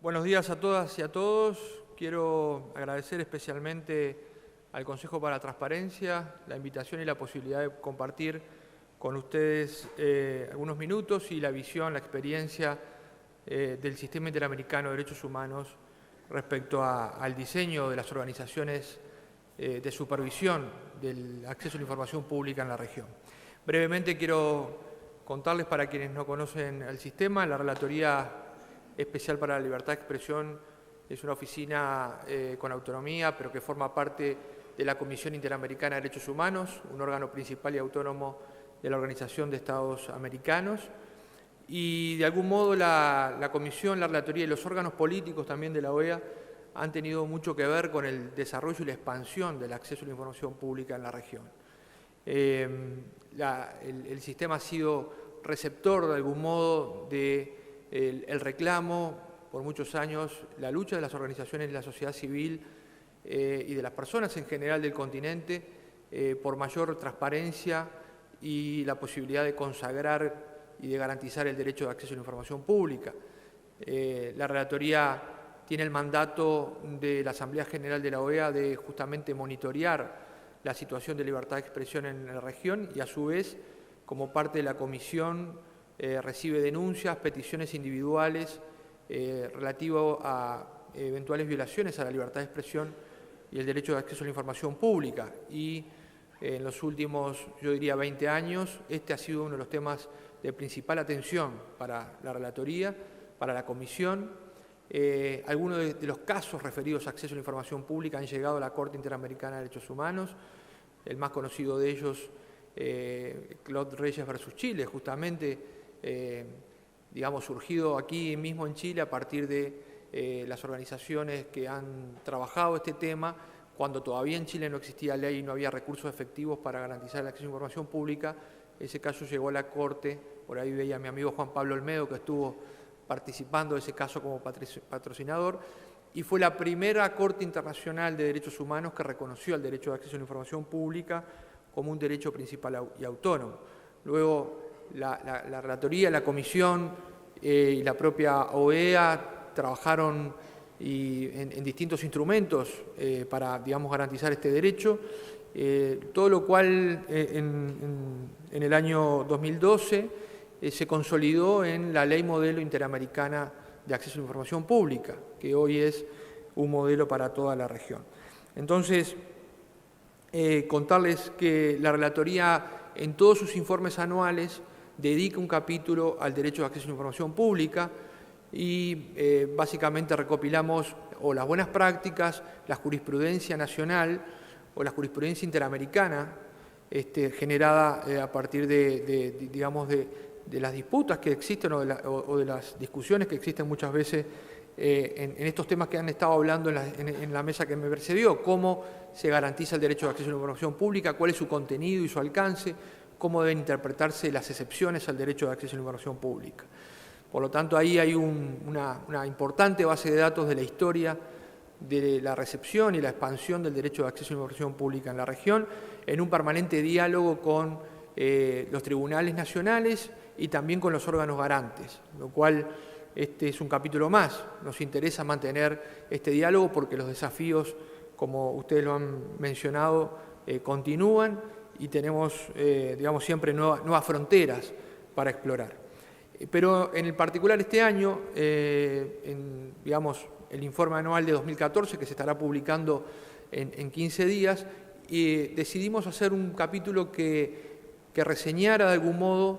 Buenos días a todas y a todos. Quiero agradecer especialmente al Consejo para la Transparencia la invitación y la posibilidad de compartir con ustedes algunos minutos y la visión, la experiencia del Sistema Interamericano de Derechos Humanos respecto al diseño de las organizaciones de supervisión del acceso a la información pública en la región. Brevemente quiero contarles, para quienes no conocen el sistema, la Relatoría Especial para la Libertad de Expresión es una oficina con autonomía, pero que forma parte de la Comisión Interamericana de Derechos Humanos, un órgano principal y autónomo de la Organización de Estados Americanos. Y de algún modo la Comisión, la Relatoría y los órganos políticos también de la OEA han tenido mucho que ver con el desarrollo y la expansión del acceso a la información pública en la región. El sistema ha sido receptor de algún modo el reclamo por muchos años, la lucha de las organizaciones de la sociedad civil y de las personas en general del continente por mayor transparencia y la posibilidad de consagrar y de garantizar el derecho de acceso a la información pública. La Relatoría tiene el mandato de la Asamblea General de la OEA de justamente monitorear la situación de libertad de expresión en la región y a su vez, como parte de la Comisión, recibe denuncias, peticiones individuales relativo a eventuales violaciones a la libertad de expresión y el derecho de acceso a la información pública. Y en los últimos, yo diría, 20 años, este ha sido uno de los temas de principal atención para la Relatoría, para la Comisión. Algunos de los casos referidos a acceso a la información pública han llegado a la Corte Interamericana de Derechos Humanos. El más conocido de ellos, Claude Reyes versus Chile, justamente surgido aquí mismo en Chile a partir de las organizaciones que han trabajado este tema, cuando todavía en Chile no existía ley y no había recursos efectivos para garantizar el acceso a la información pública. Ese caso llegó a la Corte, por ahí veía a mi amigo Juan Pablo Olmedo, que estuvo participando de ese caso como patrocinador, y fue la primera Corte Internacional de Derechos Humanos que reconoció el derecho de acceso a la información pública como un derecho principal y autónomo. Luego, la Relatoría, la Comisión y la propia OEA trabajaron en distintos instrumentos para, garantizar este derecho, todo lo cual en el año 2012 se consolidó en la Ley Modelo Interamericana de Acceso a la Información Pública, que hoy es un modelo para toda la región. Entonces, contarles que la Relatoría en todos sus informes anuales dedica un capítulo al derecho de acceso a la información pública y básicamente recopilamos o las buenas prácticas, la jurisprudencia nacional o la jurisprudencia interamericana generada a partir de las disputas que existen o de las discusiones que existen muchas veces en estos temas que han estado hablando en la mesa que me precedió: cómo se garantiza el derecho de acceso a la información pública, cuál es su contenido y su alcance, cómo deben interpretarse las excepciones al derecho de acceso a la información pública. Por lo tanto, ahí hay una importante base de datos de la historia de la recepción y la expansión del derecho de acceso a la información pública en la región, en un permanente diálogo con los tribunales nacionales y también con los órganos garantes, lo cual este es un capítulo más. Nos interesa mantener este diálogo porque los desafíos, como ustedes lo han mencionado, continúan y tenemos, siempre nuevas fronteras para explorar. Pero en el particular este año, el informe anual de 2014, que se estará publicando en 15 días, decidimos hacer un capítulo que reseñara de algún modo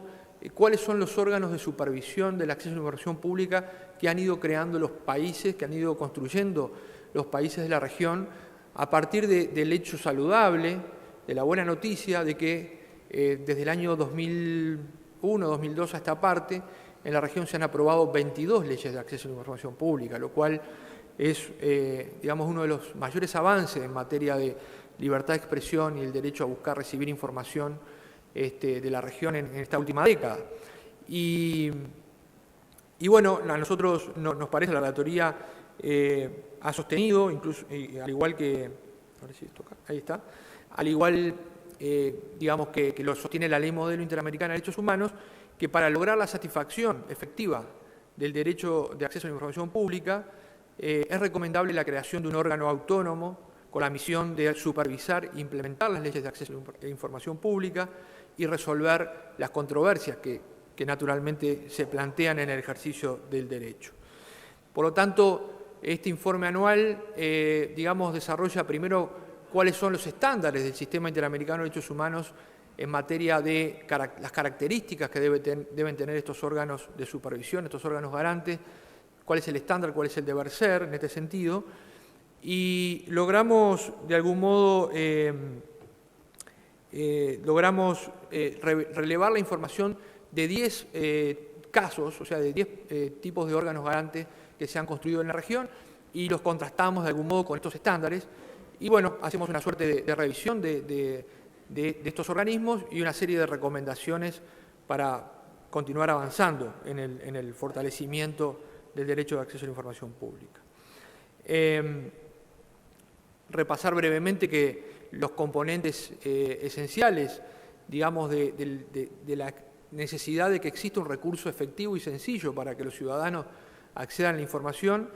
cuáles son los órganos de supervisión del acceso a la información pública que han ido creando los países, que han ido construyendo los países de la región, a partir del hecho saludable, de la buena noticia de que desde el año 2001-2002 a esta parte, en la región se han aprobado 22 leyes de acceso a la información pública, lo cual es, uno de los mayores avances en materia de libertad de expresión y el derecho a buscar, recibir información de la región en esta última década. Y bueno, a nosotros nos parece, la Relatoría ha sostenido, incluso al igual que, a ver si esto acá, ahí está, al igual que lo sostiene la Ley Modelo Interamericana de Derechos Humanos, que para lograr la satisfacción efectiva del derecho de acceso a la información pública, es recomendable la creación de un órgano autónomo con la misión de supervisar e implementar las leyes de acceso a la información pública y resolver las controversias que naturalmente se plantean en el ejercicio del derecho. Por lo tanto, este informe anual, desarrolla primero cuáles son los estándares del Sistema Interamericano de Derechos Humanos en materia de las características que deben tener estos órganos de supervisión, estos órganos garantes, cuál es el estándar, cuál es el deber ser en este sentido, y logramos, de algún modo, relevar la información de 10 casos, o sea, de 10 tipos de órganos garantes que se han construido en la región, y los contrastamos de algún modo con estos estándares, y bueno, hacemos una suerte de revisión de estos organismos y una serie de recomendaciones para continuar avanzando en el fortalecimiento del derecho de acceso a la información pública. Repasar brevemente que los componentes esenciales, digamos, de la necesidad de que exista un recurso efectivo y sencillo para que los ciudadanos accedan a la información,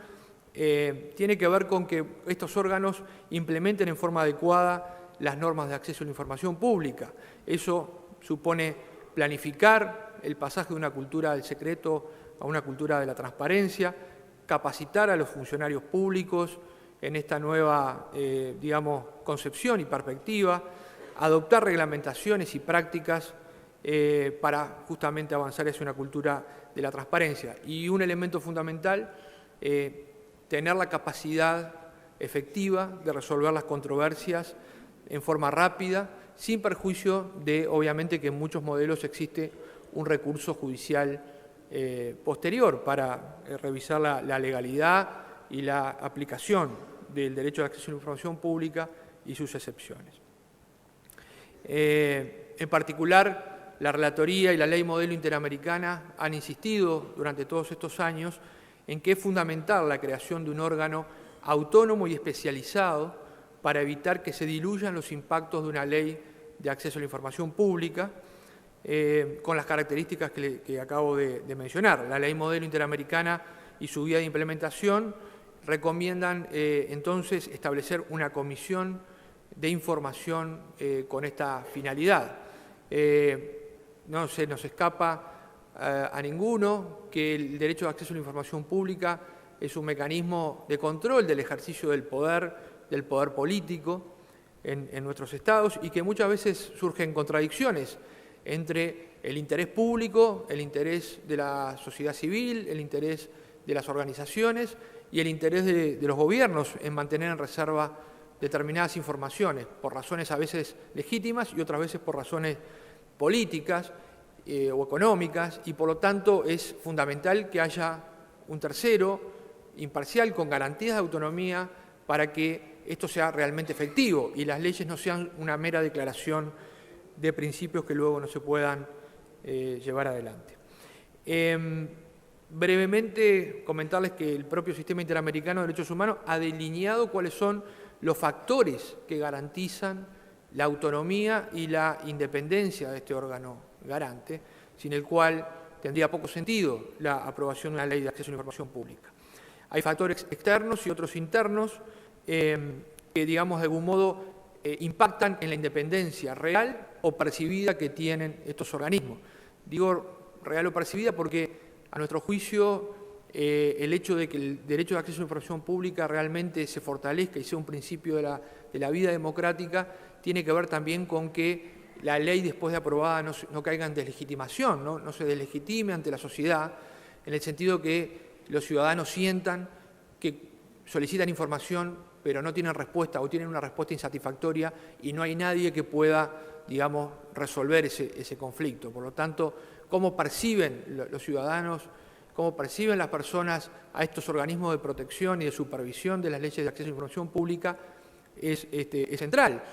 tiene que ver con que estos órganos implementen en forma adecuada las normas de acceso a la información pública. Eso supone planificar el pasaje de una cultura del secreto a una cultura de la transparencia, capacitar a los funcionarios públicos en esta nueva, concepción y perspectiva, adoptar reglamentaciones y prácticas para justamente avanzar hacia una cultura de la transparencia. Y un elemento fundamental, tener la capacidad efectiva de resolver las controversias en forma rápida, sin perjuicio de, obviamente, que en muchos modelos existe un recurso judicial posterior para revisar la legalidad y la aplicación del derecho de acceso a la información pública y sus excepciones. En particular, la Relatoría y la Ley Modelo Interamericana han insistido durante todos estos años en que es fundamental la creación de un órgano autónomo y especializado para evitar que se diluyan los impactos de una ley de acceso a la información pública con las características que acabo de mencionar. La Ley Modelo Interamericana y su guía de implementación recomiendan entonces establecer una comisión de información con esta finalidad. No se nos escapa a ninguno que el derecho de acceso a la información pública es un mecanismo de control del ejercicio del poder político en nuestros estados y que muchas veces surgen contradicciones entre el interés público, el interés de la sociedad civil, el interés de las organizaciones y el interés de los gobiernos en mantener en reserva determinadas informaciones, por razones a veces legítimas y otras veces por razones políticas o económicas, y por lo tanto es fundamental que haya un tercero imparcial con garantías de autonomía para que esto sea realmente efectivo y las leyes no sean una mera declaración de principios que luego no se puedan llevar adelante. Brevemente comentarles que el propio Sistema Interamericano de Derechos Humanos ha delineado cuáles son los factores que garantizan la autonomía y la independencia de este órgano garante, sin el cual tendría poco sentido la aprobación de una ley de acceso a la información pública. Hay factores externos y otros internos que, digamos, de algún modo impactan en la independencia real o percibida que tienen estos organismos. Digo real o percibida porque, a nuestro juicio, el hecho de que el derecho de acceso a la información pública realmente se fortalezca y sea un principio de la vida democrática tiene que ver también con que la ley, después de aprobada, no caiga en deslegitimación, no se deslegitime ante la sociedad, en el sentido que los ciudadanos sientan que solicitan información pero no tienen respuesta o tienen una respuesta insatisfactoria y no hay nadie que pueda, digamos, resolver ese conflicto. Por lo tanto, cómo perciben los ciudadanos, cómo perciben las personas a estos organismos de protección y de supervisión de las leyes de acceso a la información pública es central,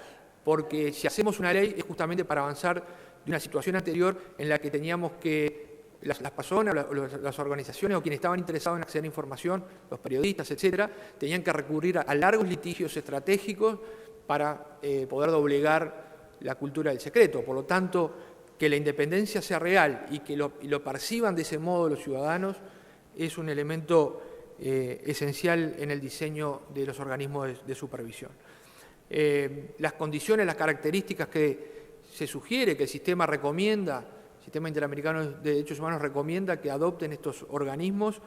porque si hacemos una ley es justamente para avanzar de una situación anterior en la que teníamos que las personas, las organizaciones o quienes estaban interesados en acceder a información, los periodistas, etcétera, tenían que recurrir a largos litigios estratégicos para poder doblegar la cultura del secreto. Por lo tanto, que la independencia sea real y que lo perciban de ese modo los ciudadanos es un elemento esencial en el diseño de los organismos de supervisión. Las condiciones, las características que se sugiere, que el sistema recomienda, el Sistema Interamericano de Derechos Humanos recomienda que adopten estos organismos,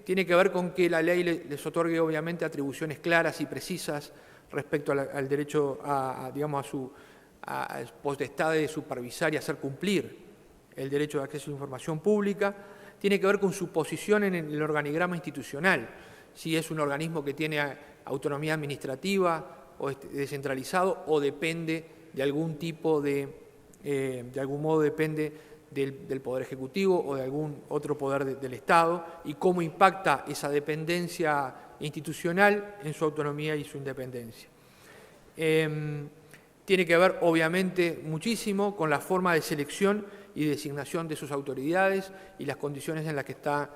tiene que ver con que la ley les otorgue obviamente atribuciones claras y precisas respecto al derecho a su potestad de supervisar y hacer cumplir el derecho de acceso a la información pública. Tiene que ver con su posición en el organigrama institucional, si es un organismo que tiene autonomía administrativa o es descentralizado o depende de algún tipo de algún modo depende del Poder Ejecutivo o de algún otro poder del Estado, y cómo impacta esa dependencia institucional en su autonomía y su independencia. Tiene que ver, obviamente, muchísimo con la forma de selección y designación de sus autoridades y las condiciones en las que está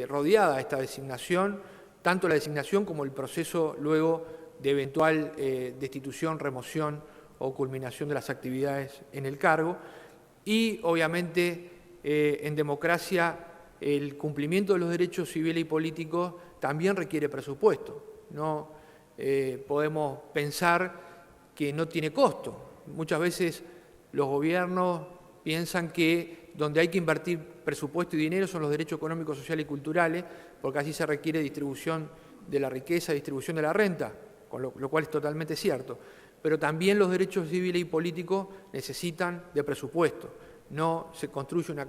rodeada esta designación, tanto la designación como el proceso luego de eventual destitución, remoción o culminación de las actividades en el cargo. Y, obviamente, en democracia, el cumplimiento de los derechos civiles y políticos también requiere presupuesto. No podemos pensar que no tiene costo. Muchas veces los gobiernos piensan que donde hay que invertir presupuesto y dinero son los derechos económicos, sociales y culturales, porque así se requiere distribución de la riqueza, distribución de la renta, con lo cual es totalmente cierto. Pero también los derechos civiles y políticos necesitan de presupuesto. No se construye una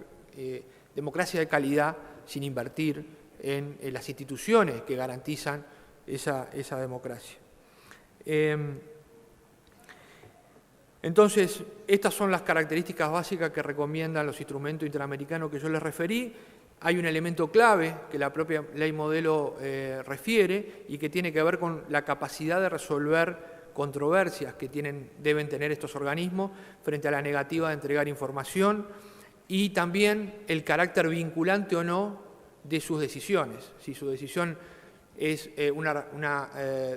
democracia de calidad sin invertir en las instituciones que garantizan esa democracia. Entonces, estas son las características básicas que recomiendan los instrumentos interamericanos que yo les referí. Hay un elemento clave que la propia ley modelo refiere y que tiene que ver con la capacidad de resolver controversias que deben tener estos organismos frente a la negativa de entregar información, y también el carácter vinculante o no de sus decisiones. Si su decisión es una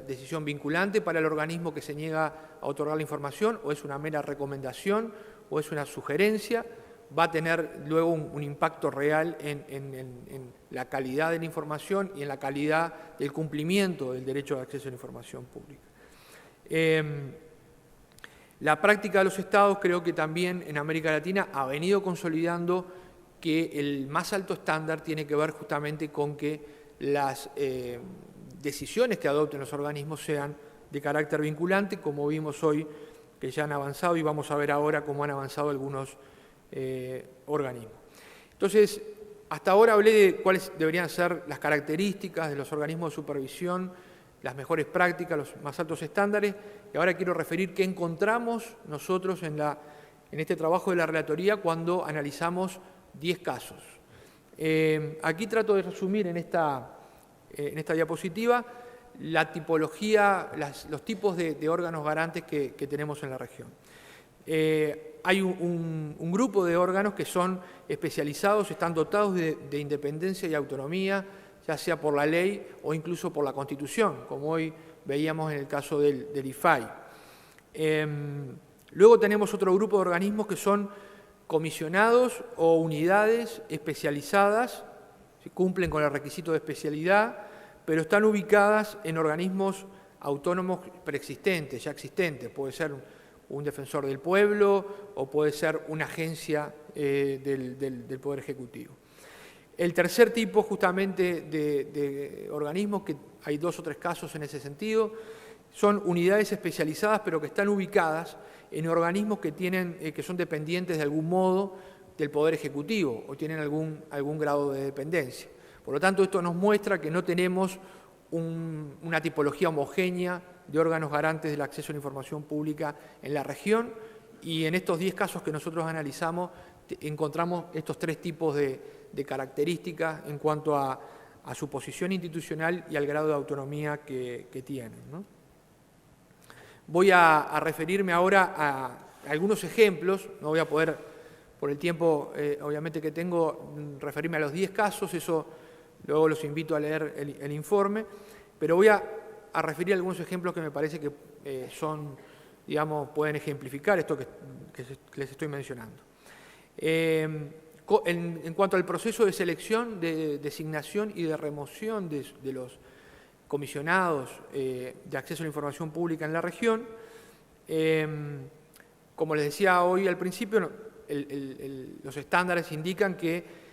decisión vinculante para el organismo que se niega a otorgar la información, o es una mera recomendación, o es una sugerencia, va a tener luego un impacto real en la calidad de la información y en la calidad del cumplimiento del derecho de acceso a la información pública. La práctica de los Estados, creo que también en América Latina, ha venido consolidando que el más alto estándar tiene que ver justamente con que las decisiones que adopten los organismos sean de carácter vinculante, como vimos hoy que ya han avanzado, y vamos a ver ahora cómo han avanzado algunos organismos. Entonces, hasta ahora hablé de cuáles deberían ser las características de los organismos de supervisión, las mejores prácticas, los más altos estándares, y ahora quiero referir qué encontramos nosotros en este trabajo de la relatoría cuando analizamos 10 casos. Aquí trato de resumir en esta diapositiva la tipología, los tipos de órganos garantes que tenemos en la región. Hay un grupo de órganos que son especializados, están dotados de independencia y autonomía, ya sea por la ley o incluso por la Constitución, como hoy veíamos en el caso del IFAI. Luego tenemos otro grupo de organismos que son comisionados o unidades especializadas, cumplen con el requisito de especialidad, pero están ubicadas en organismos autónomos preexistentes, ya existentes. Puede ser un defensor del pueblo o puede ser una agencia del Poder Ejecutivo. El tercer tipo justamente de organismos, que hay 2 o 3 casos en ese sentido, son unidades especializadas pero que están ubicadas en organismos que son dependientes de algún modo del Poder Ejecutivo o tienen algún grado de dependencia. Por lo tanto, esto nos muestra que no tenemos una tipología homogénea de órganos garantes del acceso a la información pública en la región, y en estos 10 casos que nosotros analizamos encontramos estos 3 tipos de características en cuanto a su posición institucional y al grado de autonomía que tienen, ¿no? Voy a referirme ahora a algunos ejemplos, no voy a poder, por el tiempo obviamente que tengo, referirme a los 10 casos, eso luego los invito a leer el informe, pero voy a referir algunos ejemplos que me parece que pueden ejemplificar esto que les estoy mencionando. En cuanto al proceso de selección, de designación y de remoción de los comisionados de acceso a la información pública en la región, como les decía hoy al principio, los estándares indican que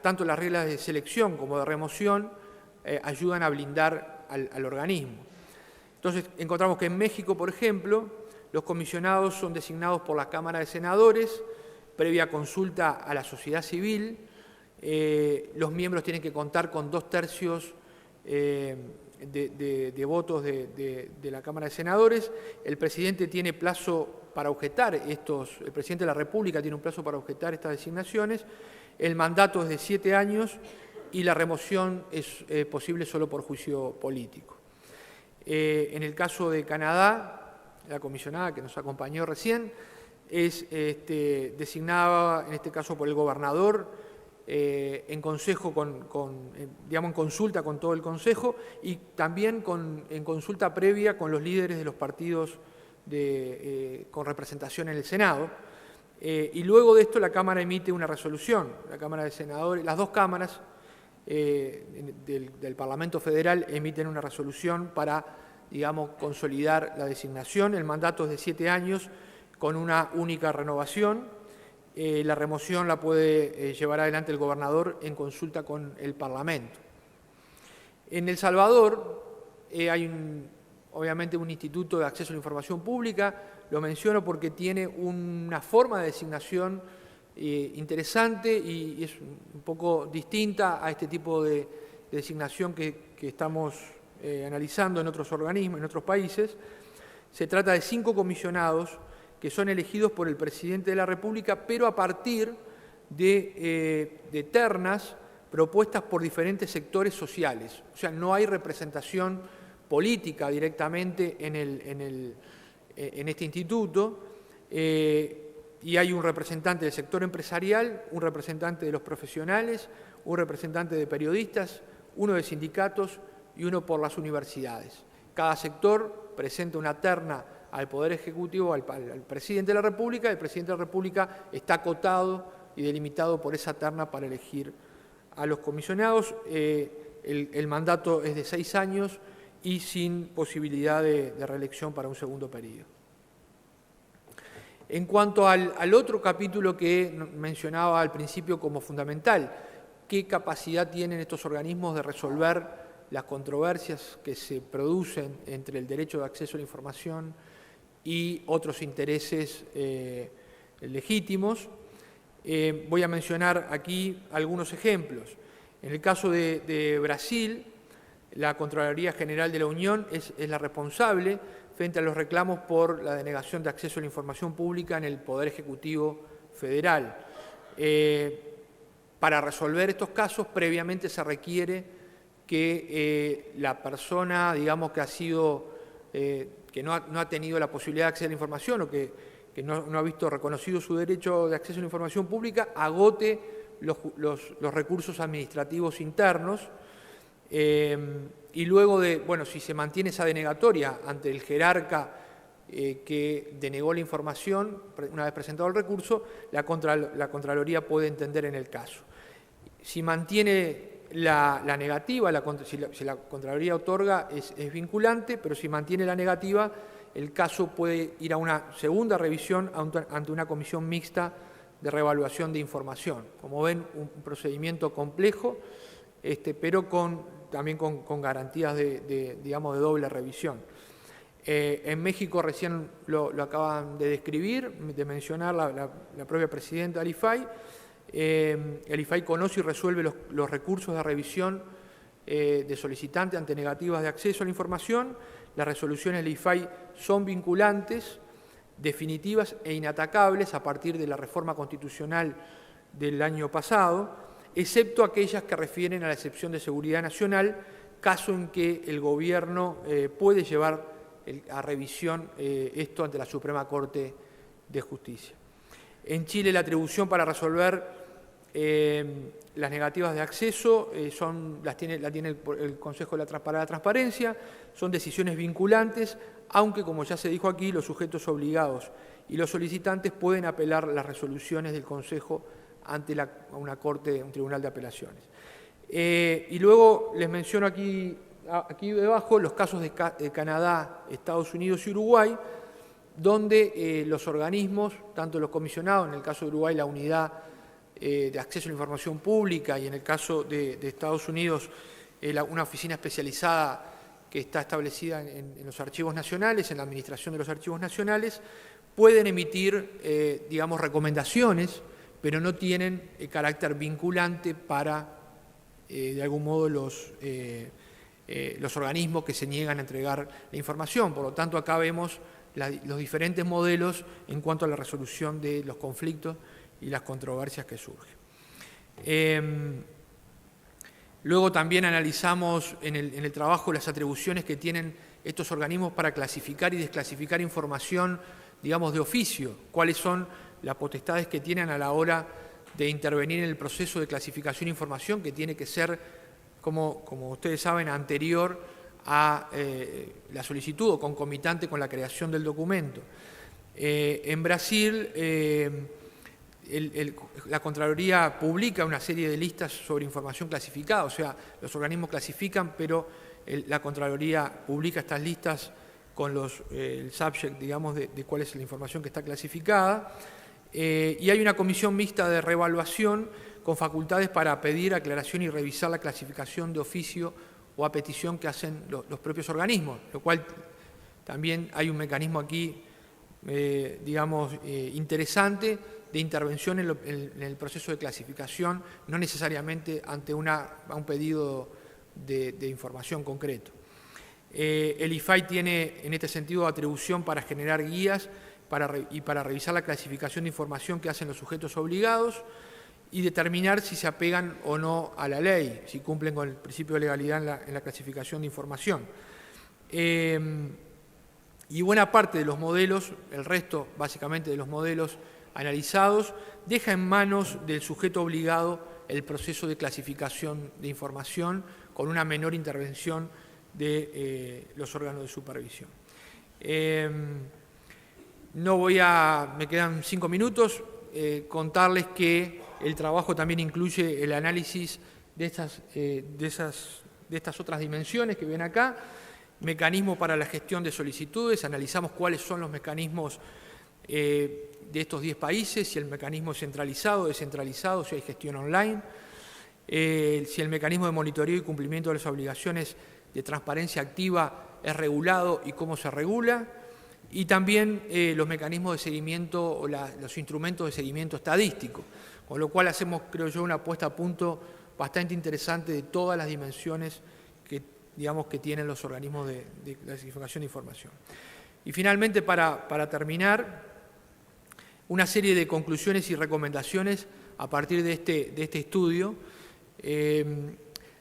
tanto las reglas de selección como de remoción ayudan a blindar al organismo. Entonces, encontramos que en México, por ejemplo, los comisionados son designados por la Cámara de Senadores, previa consulta a la sociedad civil. Los miembros tienen que contar con 2/3 de votos de la Cámara de Senadores. El presidente tiene plazo para objetar el presidente de la República tiene un plazo para objetar estas designaciones. El mandato es de 7 años y la remoción es posible solo por juicio político. En el caso de Canadá, la comisionada que nos acompañó recién es designada, en este caso por el gobernador, en consejo digamos, en consulta con todo el consejo y también en consulta previa con los líderes de los partidos con representación en el Senado. Y luego de esto la Cámara emite una resolución. La Cámara de Senadores, las dos cámaras del Parlamento Federal emiten una resolución para, digamos, consolidar la designación. El mandato es de 7 años con una única renovación. La remoción la puede llevar adelante el gobernador en consulta con el Parlamento. En El Salvador hay obviamente un instituto de acceso a la información pública. Lo menciono porque tiene una forma de designación interesante y es un poco distinta a este tipo de designación que estamos analizando en otros organismos, en otros países. Se trata de 5 comisionados que son elegidos por el presidente de la República, pero a partir de ternas propuestas por diferentes sectores sociales. O sea, no hay representación política directamente en este instituto, y hay un representante del sector empresarial, un representante de los profesionales, un representante de periodistas, uno de sindicatos y uno por las universidades. Cada sector presenta una terna al Poder Ejecutivo, al Presidente de la República. El Presidente de la República está acotado y delimitado por esa terna para elegir a los comisionados. El mandato es de 6 años y sin posibilidad de reelección para un segundo periodo. En cuanto al otro capítulo que mencionaba al principio como fundamental, ¿qué capacidad tienen estos organismos de resolver las controversias que se producen entre el derecho de acceso a la información y otros intereses legítimos? Voy a mencionar aquí algunos ejemplos. En el caso de Brasil, la Contraloría General de la Unión es la responsable frente a los reclamos por la denegación de acceso a la información pública en el Poder Ejecutivo Federal. Para resolver estos casos, previamente se requiere que la persona, digamos, que ha sido, que no ha tenido la posibilidad de acceder a la información o que no ha visto reconocido su derecho de acceso a la información pública, agote los recursos administrativos internos. Y luego si se mantiene esa denegatoria ante el jerarca que denegó la información, una vez presentado el recurso, la Contraloría puede entender en el caso. Si mantiene la negativa, si la Contraloría otorga, es vinculante, pero si mantiene la negativa, el caso puede ir a una segunda revisión ante una comisión mixta de reevaluación de información. Como ven, un procedimiento complejo, pero también con garantías de doble revisión. En México recién lo acaban de describir, de mencionar la propia presidenta del IFAI. El IFAI conoce y resuelve los recursos de revisión de solicitantes ante negativas de acceso a la información. Las resoluciones del IFAI son vinculantes, definitivas e inatacables a partir de la reforma constitucional del año pasado, excepto aquellas que refieren a la excepción de seguridad nacional, caso en que el Gobierno puede llevar a revisión esto ante la Suprema Corte de Justicia. En Chile, la atribución para resolver las negativas de acceso la tiene el Consejo para la Transparencia, son decisiones vinculantes, aunque, como ya se dijo aquí, los sujetos obligados y los solicitantes pueden apelar las resoluciones del Consejo ante una corte, un tribunal de apelaciones. Y luego les menciono aquí debajo los casos de Canadá, Estados Unidos y Uruguay, donde los organismos, tanto los comisionados, en el caso de Uruguay la unidad de acceso a la información pública, y en el caso de Estados Unidos una oficina especializada que está establecida en los archivos nacionales, en la administración de los archivos nacionales, pueden emitir, digamos, recomendaciones, pero no tienen carácter vinculante para, de algún modo, los organismos que se niegan a entregar la información. Por lo tanto, acá vemos los diferentes modelos en cuanto a la resolución de los conflictos y las controversias que surgen. Luego también analizamos en el trabajo las atribuciones que tienen estos organismos para clasificar y desclasificar información, digamos, de oficio, cuáles son las potestades que tienen a la hora de intervenir en el proceso de clasificación de información, que tiene que ser, como ustedes saben, anterior a la solicitud o concomitante con la creación del documento. En Brasil, la Contraloría publica una serie de listas sobre información clasificada, o sea, los organismos clasifican, pero la Contraloría publica estas listas con el subject, digamos, de cuál es la información que está clasificada. Y hay una comisión mixta de reevaluación con facultades para pedir aclaración y revisar la clasificación de oficio o a petición que hacen los propios organismos, lo cual también hay un mecanismo aquí, digamos, interesante de intervención en el proceso de clasificación, no necesariamente ante un pedido de información concreto. El IFAI tiene en este sentido atribución para generar guías y para revisar la clasificación de información que hacen los sujetos obligados y determinar si se apegan o no a la ley, si cumplen con el principio de legalidad en la clasificación de información. Y buena parte de los modelos, el resto básicamente de los modelos analizados, deja en manos del sujeto obligado el proceso de clasificación de información con una menor intervención de los órganos de supervisión. Me quedan 5 minutos, contarles que el trabajo también incluye el análisis de estas otras dimensiones que ven acá, mecanismos para la gestión de solicitudes, analizamos cuáles son los mecanismos de estos 10 países, si el mecanismo es centralizado, descentralizado, si hay gestión online, si el mecanismo de monitoreo y cumplimiento de las obligaciones de transparencia activa es regulado y cómo se regula, y también los mecanismos de seguimiento o los instrumentos de seguimiento estadístico, con lo cual hacemos, creo yo, una puesta a punto bastante interesante de todas las dimensiones que tienen los organismos de clasificación de información. Y finalmente, para terminar, una serie de conclusiones y recomendaciones a partir de este estudio.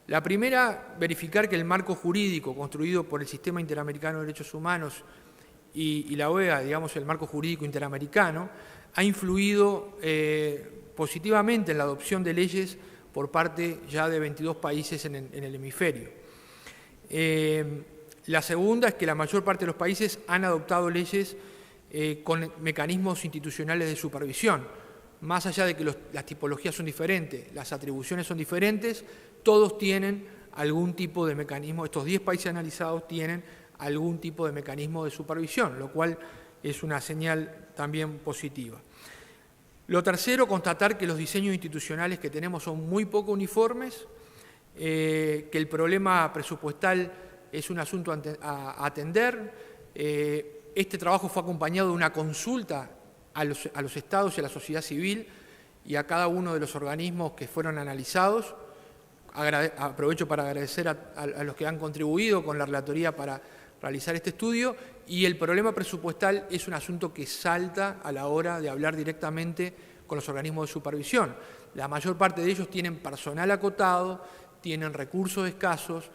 La primera, verificar que el marco jurídico construido por el Sistema Interamericano de Derechos Humanos y la OEA, digamos, el marco jurídico interamericano, ha influido positivamente en la adopción de leyes por parte ya de 22 países en el hemisferio. La segunda es que la mayor parte de los países han adoptado leyes con mecanismos institucionales de supervisión. Más allá de que las tipologías son diferentes, las atribuciones son diferentes, todos tienen algún tipo de mecanismo, estos 10 países analizados tienen algún tipo de mecanismo de supervisión, lo cual es una señal también positiva. Lo tercero, constatar que los diseños institucionales que tenemos son muy poco uniformes, que el problema presupuestal es un asunto a atender. Este trabajo fue acompañado de una consulta a los estados y a la sociedad civil y a cada uno de los organismos que fueron analizados. Aprovecho para agradecer a los que han contribuido con la relatoría para realizar este estudio, y el problema presupuestal es un asunto que salta a la hora de hablar directamente con los organismos de supervisión. La mayor parte de ellos tienen personal acotado, tienen recursos escasos,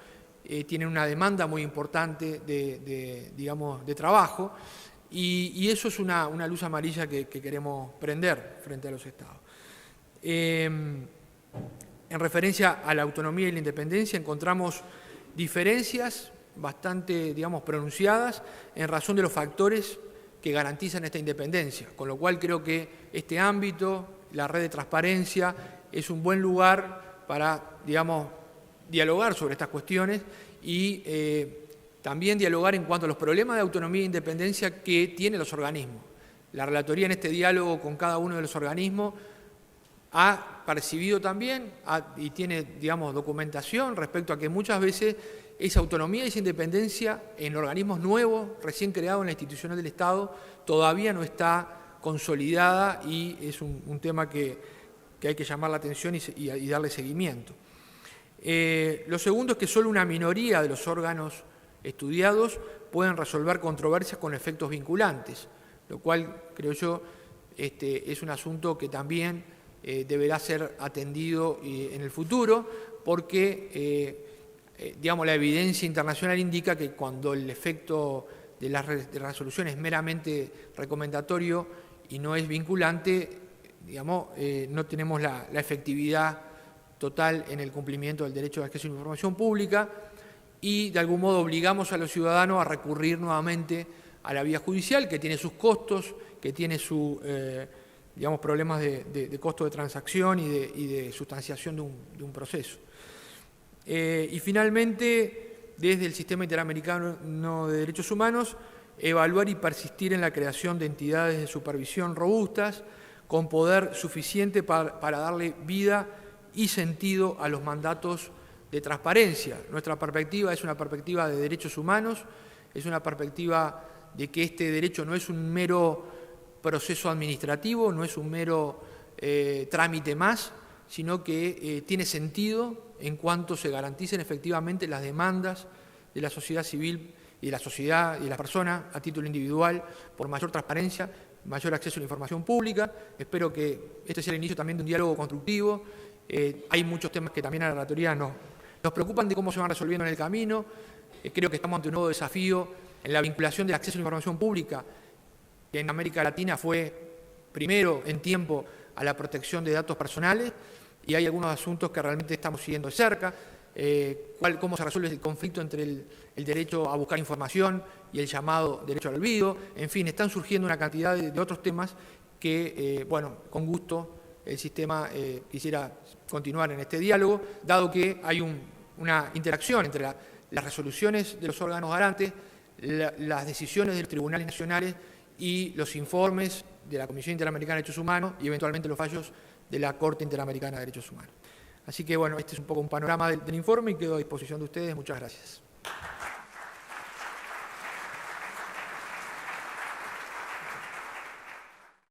tienen una demanda muy importante de trabajo, y eso es una luz amarilla que queremos prender frente a los estados. En referencia a la autonomía y la independencia, encontramos diferencias bastante, pronunciadas en razón de los factores que garantizan esta independencia, con lo cual creo que este ámbito, la red de transparencia es un buen lugar para, digamos, dialogar sobre estas cuestiones y también dialogar en cuanto a los problemas de autonomía e independencia que tienen los organismos. La relatoría en este diálogo con cada uno de los organismos ha percibido también y tiene, digamos, documentación respecto a que muchas veces esa autonomía y esa independencia en organismos nuevos, recién creados en la institucional del Estado, todavía no está consolidada y es un tema que hay que llamar la atención y darle seguimiento. Lo segundo es que solo una minoría de los órganos estudiados pueden resolver controversias con efectos vinculantes, lo cual, creo yo, es un asunto que también deberá ser atendido en el futuro, porque digamos, la evidencia internacional indica que cuando el efecto de la resolución es meramente recomendatorio y no es vinculante, digamos, no tenemos la efectividad total en el cumplimiento del derecho de acceso a la información pública y de algún modo obligamos a los ciudadanos a recurrir nuevamente a la vía judicial, que tiene sus costos, que tiene sus digamos, problemas de costo de transacción y de sustanciación de un proceso. Y finalmente, desde el Sistema Interamericano de Derechos Humanos, evaluar y persistir en la creación de entidades de supervisión robustas con poder suficiente para darle vida y sentido a los mandatos de transparencia. Nuestra perspectiva es una perspectiva de derechos humanos, es una perspectiva de que este derecho no es un mero proceso administrativo, no es un mero trámite más, sino que tiene sentido en cuanto se garanticen efectivamente las demandas de la sociedad civil y de la sociedad y de la persona a título individual por mayor transparencia, mayor acceso a la información pública. Espero que este sea el inicio también de un diálogo constructivo. Hay muchos temas que también a la relatoría nos preocupan de cómo se van resolviendo en el camino. Creo que estamos ante un nuevo desafío en la vinculación del acceso a la información pública, que en América Latina fue primero en tiempo a la protección de datos personales, y hay algunos asuntos que realmente estamos siguiendo de cerca, cómo se resuelve el conflicto entre el derecho a buscar información y el llamado derecho al olvido. En fin, están surgiendo una cantidad de otros temas que, bueno, con gusto el sistema quisiera continuar en este diálogo, dado que hay una interacción entre las resoluciones de los órganos garantes, las decisiones de los tribunales nacionales y los informes de la Comisión Interamericana de Derechos Humanos y eventualmente los fallos de la Corte Interamericana de Derechos Humanos. Así que, bueno, este es un poco un panorama del informe y quedo a disposición de ustedes. Muchas gracias.